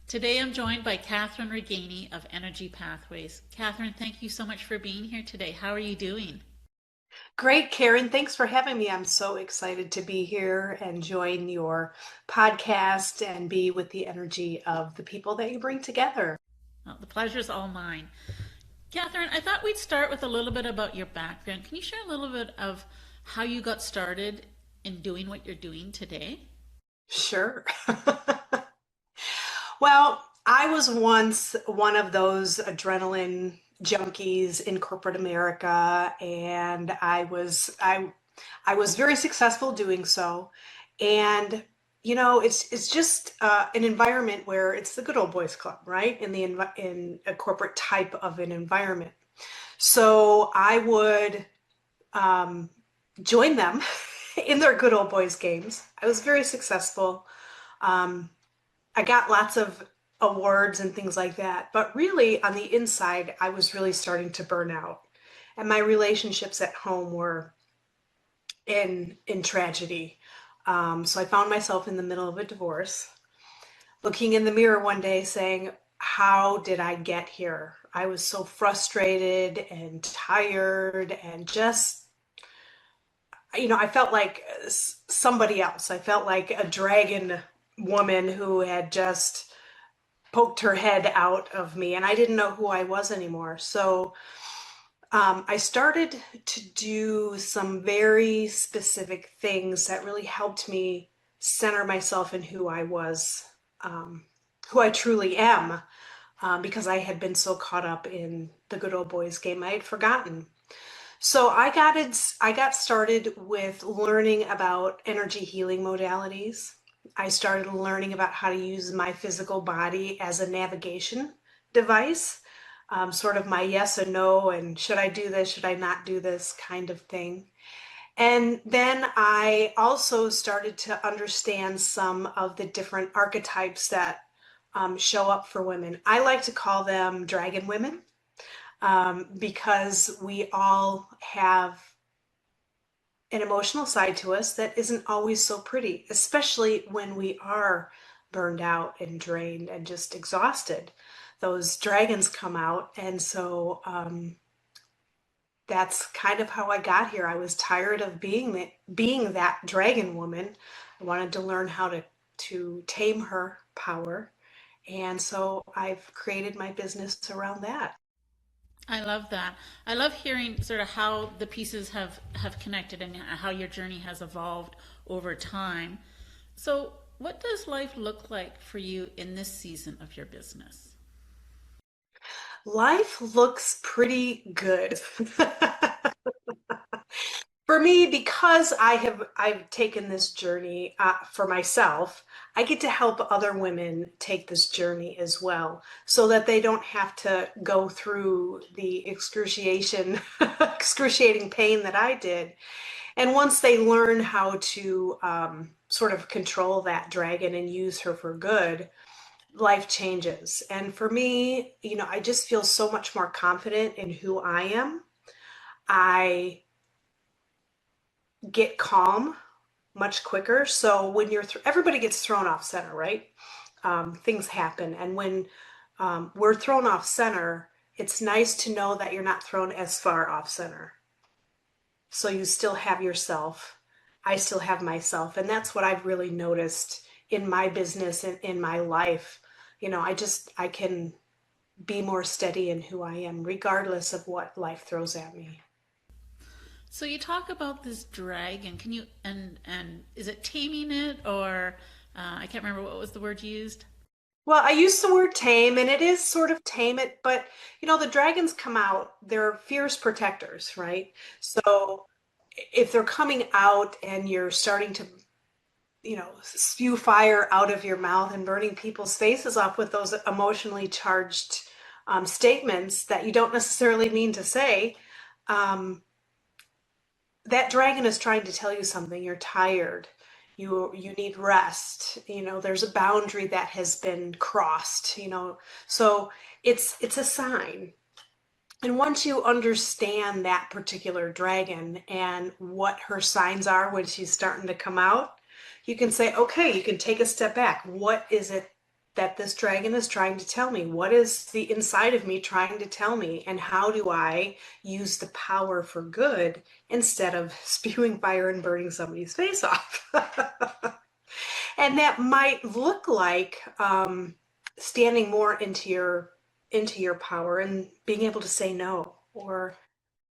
Today I'm joined by Kathryn Regganie of Energy Pathways. Kathryn, thank you so much for being here today. How are you doing? Great, Karen. Thanks for having me. I'm so excited to be here and join your podcast and be with the energy of the people that you bring together. Well, the pleasure's all mine. Kathryn, I thought we'd start with a little bit about your background. Can you share a little bit of how you got started in doing what you're doing today? Sure. Well, I was once one of those adrenaline junkies in corporate America, and I was very successful doing so. And it's just an environment where it's the good old boys club, right? In a corporate type of an environment. So I would um, join them in their good old boys games. I was very successful. Um, I got lots of awards and things like that. But really, on the inside, I was really starting to burn out. And my relationships at home were in tragedy. So I found myself in the middle of a divorce, looking in the mirror one day saying, how did I get here? I was so frustrated and tired and just, I felt like somebody else. I felt like a dragon woman who had just poked her head out of me, and I didn't know who I was anymore. So I started to do some very specific things that really helped me center myself in who I was, who I truly am, because I had been so caught up in the good old boys game, I had forgotten. So I got started with learning about energy healing modalities. I started learning about how to use my physical body as a navigation device, sort of my yes and no, and should I do this, should I not do this kind of thing. And then I also started to understand some of the different archetypes that show up for women. I like to call them dragon women, because we all have an emotional side to us that isn't always so pretty, especially when we are burned out and drained and just exhausted. Those dragons come out. And so that's kind of how I got here. I was tired of being that dragon woman. I wanted to learn how to tame her power. And so I've created my business around that. I love that. I love hearing sort of how the pieces have connected and how your journey has evolved over time. So, what does life look like for you in this season of your business? Life looks pretty good. For me, because I've taken this journey for myself, I get to help other women take this journey as well, so that they don't have to go through the excruciating pain that I did. And once they learn how to sort of control that dragon and use her for good, life changes. And for me, I just feel so much more confident in who I am. I get calm much quicker. So when everybody gets thrown off center, right? Things happen. And when we're thrown off center, it's nice to know that you're not thrown as far off center. So you still have yourself. I still have myself. And that's what I've really noticed in my business and in my life. I can be more steady in who I am, regardless of what life throws at me. So you talk about this dragon. Can you and is it taming it or I can't remember what was the word you used? Well, I use the word tame, and it is sort of tame it, but the dragons come out, they're fierce protectors, right? So if they're coming out and you're starting to, spew fire out of your mouth and burning people's faces off with those emotionally charged statements that you don't necessarily mean to say, um, that dragon is trying to tell you something. You're tired. You need rest. There's a boundary that has been crossed, So it's a sign. And once you understand that particular dragon and what her signs are when she's starting to come out, you can say, okay, you can take a step back. What is it? that this dragon is trying to tell me? What is the inside of me trying to tell me? And how do I use the power for good instead of spewing fire and burning somebody's face off? And that might look like standing more into your power and being able to say no, or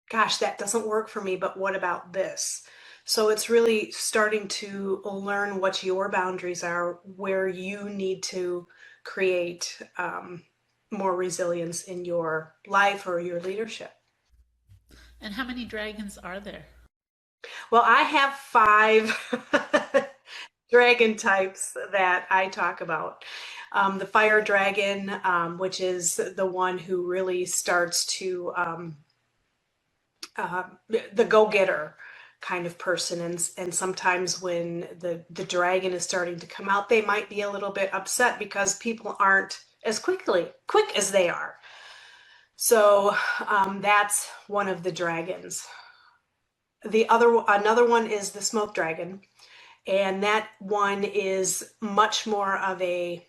gosh, that doesn't work for me, but what about this? So it's really starting to learn what your boundaries are, where you need to create more resilience in your life or your leadership. And how many dragons are there? Well, I have five dragon types that I talk about. The fire dragon, which is the one who really starts to uh, the go-getter kind of person, and sometimes when the dragon is starting to come out, they might be a little bit upset because people aren't as quick as they are. So that's one of the dragons. Another one is the smoke dragon, and that one is much more of a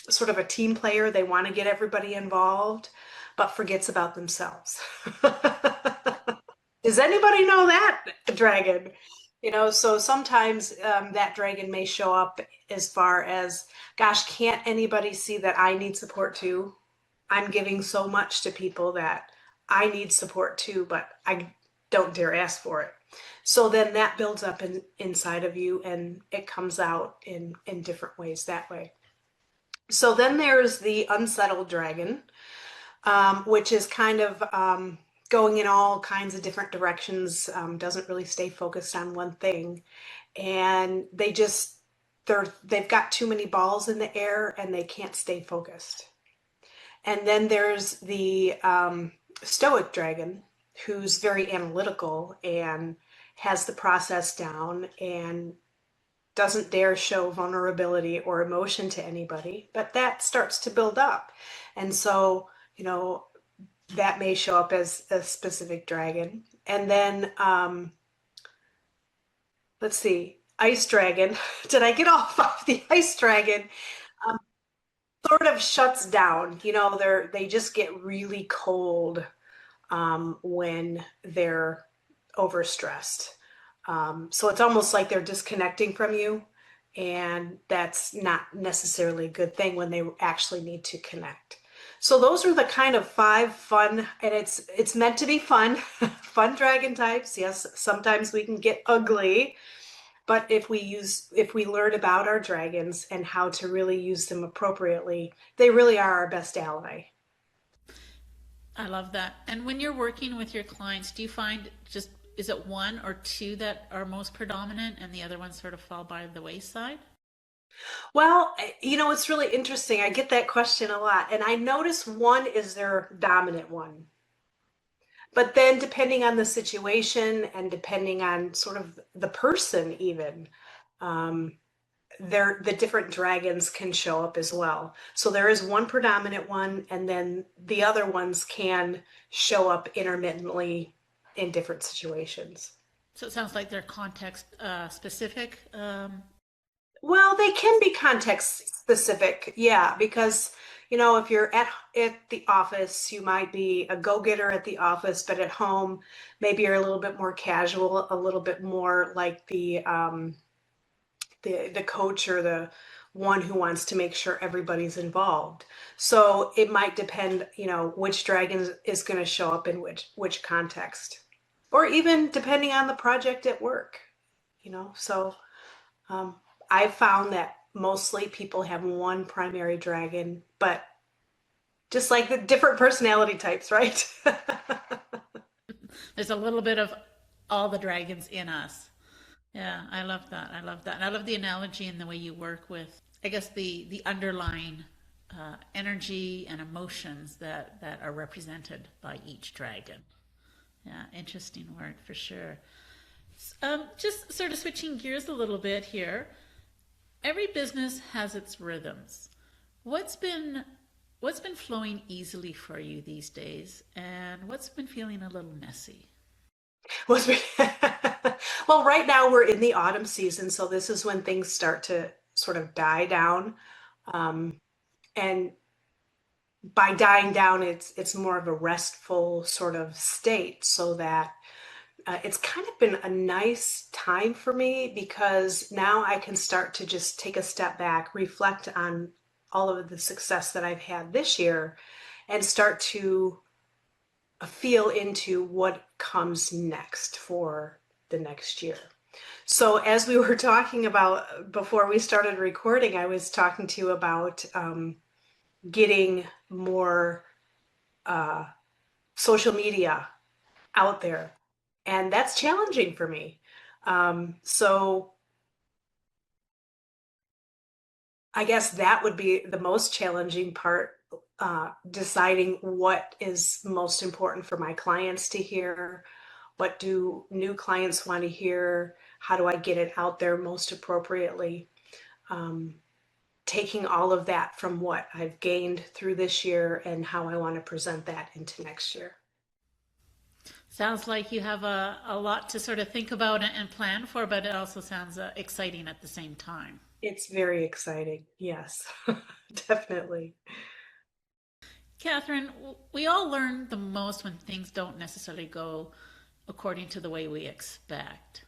sort of a team player. They want to get everybody involved, but forgets about themselves. Does anybody know that dragon? So sometimes that dragon may show up as far as, gosh, can't anybody see that I need support too? I'm giving so much to people that I need support too, but I don't dare ask for it. So then that builds up inside of you, and it comes out in different ways that way. So then there's the unsettled dragon, which is kind of going in all kinds of different directions, doesn't really stay focused on one thing. And they've got too many balls in the air and they can't stay focused. And then there's the stoic dragon, who's very analytical and has the process down and doesn't dare show vulnerability or emotion to anybody, but that starts to build up. And so, that may show up as a specific dragon. And then, let's see, ice dragon. Did I get off of the ice dragon? Um, Sort of shuts down. They just get really cold when they're overstressed. So it's almost like they're disconnecting from you, and that's not necessarily a good thing when they actually need to connect. So those are the kind of five fun, and it's meant to be fun, fun dragon types. Yes, sometimes we can get ugly, but if we learn about our dragons and how to really use them appropriately, they really are our best ally. I love that. And when you're working with your clients, do you find is it one or two that are most predominant and the other ones sort of fall by the wayside? Well, it's really interesting. I get that question a lot, and I notice one is their dominant one. But then, depending on the situation and depending on sort of the person, even, um, the different dragons can show up as well. So there is one predominant one, and then the other ones can show up intermittently in different situations. So it sounds like they're context specific. Well, they can be context specific, yeah, because if you're at the office, you might be a go-getter at the office, but at home, maybe you're a little bit more casual, a little bit more like the coach or the one who wants to make sure everybody's involved. So it might depend, which dragon is going to show up in which context, or even depending on the project at work, So um, I've found that mostly people have one primary dragon, but just like the different personality types, right? There's a little bit of all the dragons in us. Yeah, I love that. I love that. And I love the analogy and the way you work with, I guess, the underlying energy and emotions that are represented by each dragon. Yeah, interesting work for sure. Just sort of switching gears a little bit here. Every business has its rhythms. What's been what's been flowing easily for you these days, and what's been feeling a little messy? Was well, right now we're in the autumn season, so this is when things start to sort of die down. Um, and by dying down, it's more of a restful sort of state, so that it's kind of been a nice time for me because now I can start to just take a step back, reflect on all of the success that I've had this year, and start to feel into what comes next for the next year. So, as we were talking about before we started recording, I was talking to you about getting more uh, social media out there, and that's challenging for me. So I guess that would be the most challenging part, deciding what is most important for my clients to hear. What do new clients want to hear? How do I get it out there most appropriately? Um, Taking all of that from what I've gained through this year and how I want to present that into next year. Sounds like you have a lot to sort of think about and plan for, but it also sounds exciting at the same time. It's very exciting. Yes, definitely. Catherine, we all learn the most when things don't necessarily go according to the way we expect.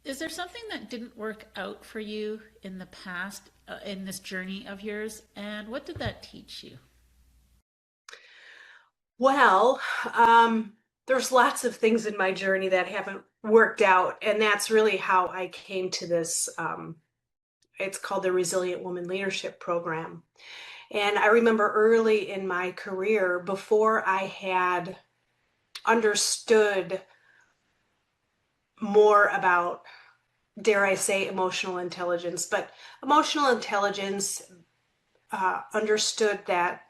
Is there something that didn't work out for you in the past, in this journey of yours? And what did that teach you? Well, um, there's lots of things in my journey that haven't worked out, and that's really how I came to this. It's called the Resilient Woman Leadership Program. And I remember early in my career, before I had understood more about, dare I say, emotional intelligence, but emotional intelligence, understood that,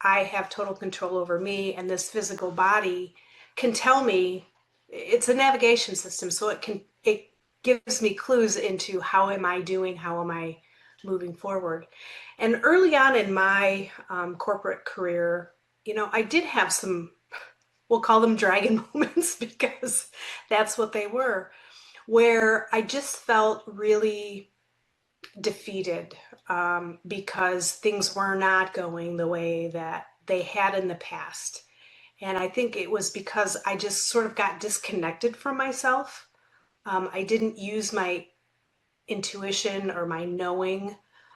I have total control over me, and this physical body can tell me. It's a navigation system, so it gives me clues into how am I doing, how am I moving forward. And early on in my corporate career, I did have some, we'll call them dragon moments, because that's what they were, where I just felt really defeated, because things were not going the way that they had in the past. And I think it was because I just sort of got disconnected from myself. I didn't use my intuition or my knowing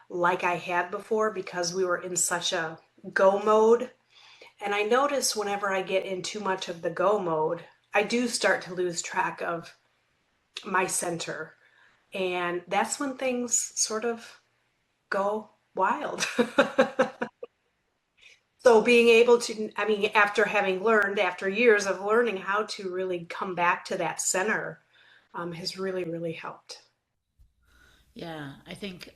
like I had before, because we were in such a go mode. And I notice whenever I get in too much of the go mode, I do start to lose track of my center. And that's when things sort of go wild. So being able to, I mean, after having learned, after years of learning how to really come back to that center, has really, really helped. Yeah, I think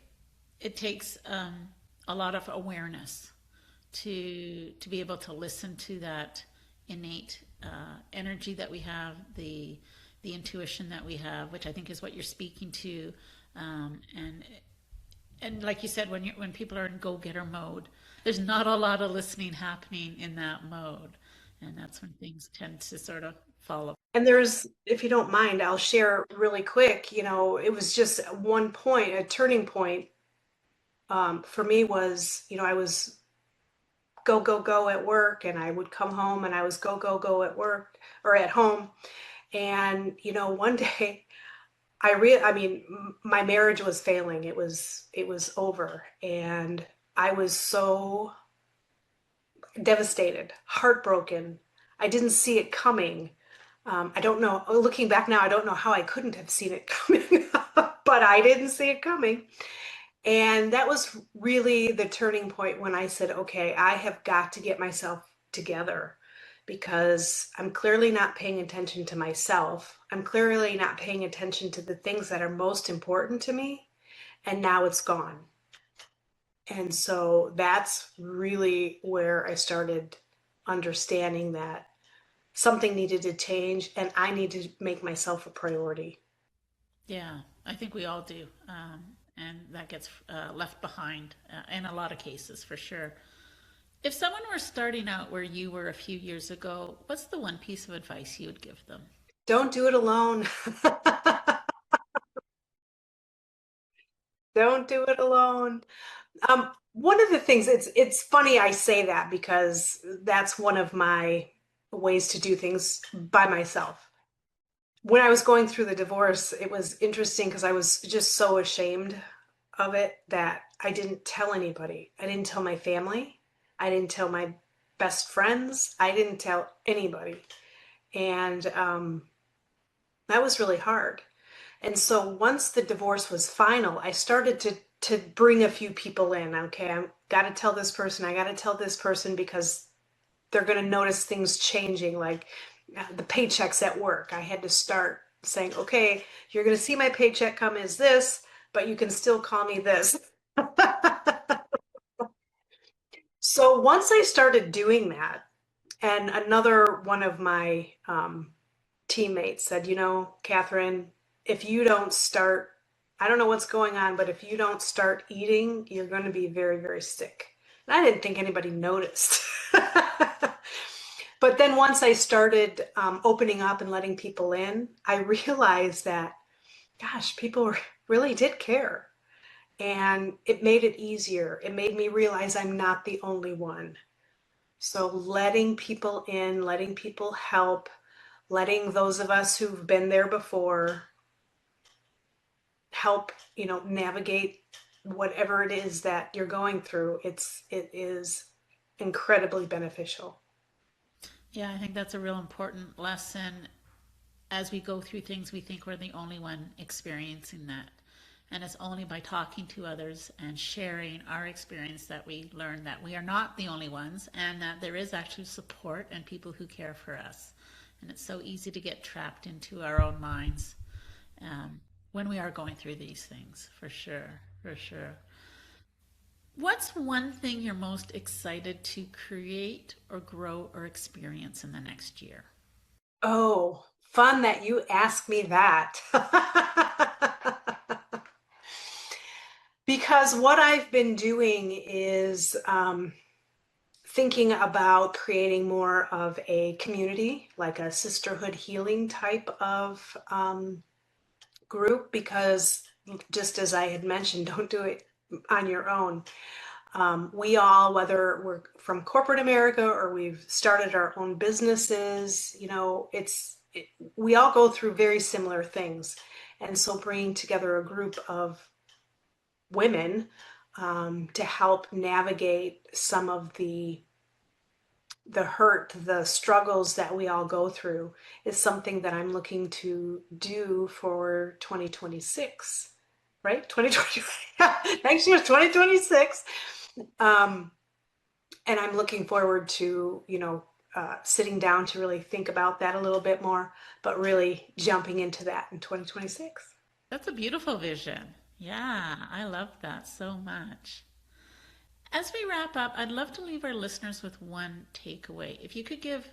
it takes a lot of awareness to be able to listen to that innate energy that we have, the intuition that we have, which I think is what you're speaking to, and like you said, when people are in go getter mode, there's not a lot of listening happening in that mode, and that's when things tend to sort of fall apart. And there's, if you don't mind, I'll share really quick. It was just one point, a turning point, for me was, I was go, go, go at work, and I would come home and I was go, go, go at work or at home. And, one day I mean, my marriage was failing. It was over. And I was so devastated, heartbroken. I didn't see it coming. I don't know, looking back now, I don't know how I couldn't have seen it coming, but I didn't see it coming. And that was really the turning point when I said, okay, I have got to get myself together, because I'm clearly not paying attention to myself. I'm clearly not paying attention to the things that are most important to me. And now it's gone. And so that's really where I started understanding that something needed to change and I need to make myself a priority. Yeah, I think we all do, and that gets left behind in a lot of cases, for sure. If someone were starting out where you were a few years ago, what's the one piece of advice you would give them? Don't do it alone. Don't do it alone. One of the things, it's funny I say that because that's one of my ways to do things by myself. When I was going through the divorce, it was interesting because I was just so ashamed of it that I didn't tell anybody. I didn't tell my family. I didn't tell my best friends. I didn't tell anybody. And that was really hard. And so once the divorce was final, I started to bring a few people in. Okay, I got to tell this person, I got to tell this person because they're going to notice things changing, like the paychecks at work. I had to start saying, okay, you're going to see my paycheck come as this, but you can still call me this. So once I started doing that, and another one of my teammates said, you know, Kathryn, if you don't start, I don't know what's going on, but if you don't start eating, you're going to be very, very sick. And I didn't think anybody noticed. But then once I started opening up and letting people in, I realized that, gosh, people really did care. And it made it easier. It made me realize I'm not the only one. So letting people in, letting people help, letting those of us who've been there before help, navigate whatever it is that you're going through. It is incredibly beneficial. Yeah, I think that's a real important lesson. As we go through things, we think we're the only one experiencing that. And it's only by talking to others and sharing our experience that we learn that we are not the only ones and that there is actually support and people who care for us. And it's so easy to get trapped into our own minds when we are going through these things, for sure, for sure. What's one thing you're most excited to create or grow or experience in the next year? Oh, fun that you asked me that. Because what I've been doing is thinking about creating more of a community, like a sisterhood healing type of group, because just as I had mentioned, don't do it on your own. We all, whether we're from corporate America or we've started our own businesses, we all go through very similar things. And so bringing together a group of women to help navigate some of the hurt, the struggles that we all go through is something that I'm looking to do for 2026, right? 2020, next year is 2026. And I'm looking forward to, sitting down to really think about that a little bit more, but really jumping into that in 2026. That's a beautiful vision. Yeah, I love that so much. As we wrap up, I'd love to leave our listeners with one takeaway. If you could give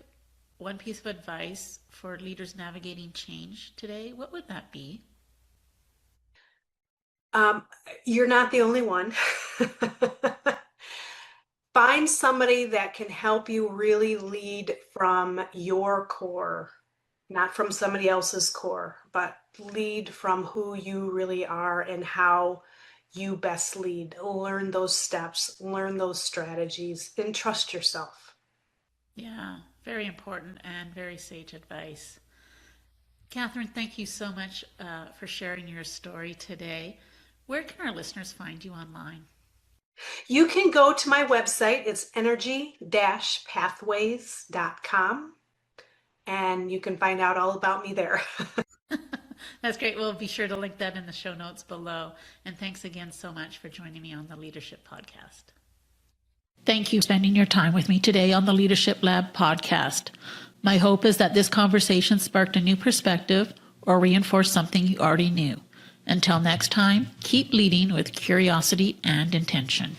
one piece of advice for leaders navigating change today, what would that be? Um, you're not the only one. Find somebody that can help you really lead from your core, not from somebody else's core, but lead from who you really are and how you best lead. Learn those steps, learn those strategies, and trust yourself. Yeah, very important and very sage advice. Kathryn, thank you so much for sharing your story today. Where can our listeners find you online? You can go to my website. It's energy-pathways.com, and you can find out all about me there. That's great. We'll be sure to link that in the show notes below. And thanks again so much for joining me on the Leadership Podcast. Thank you for spending your time with me today on the Leadership Lab podcast. My hope is that this conversation sparked a new perspective or reinforced something you already knew. Until next time, keep leading with curiosity and intention.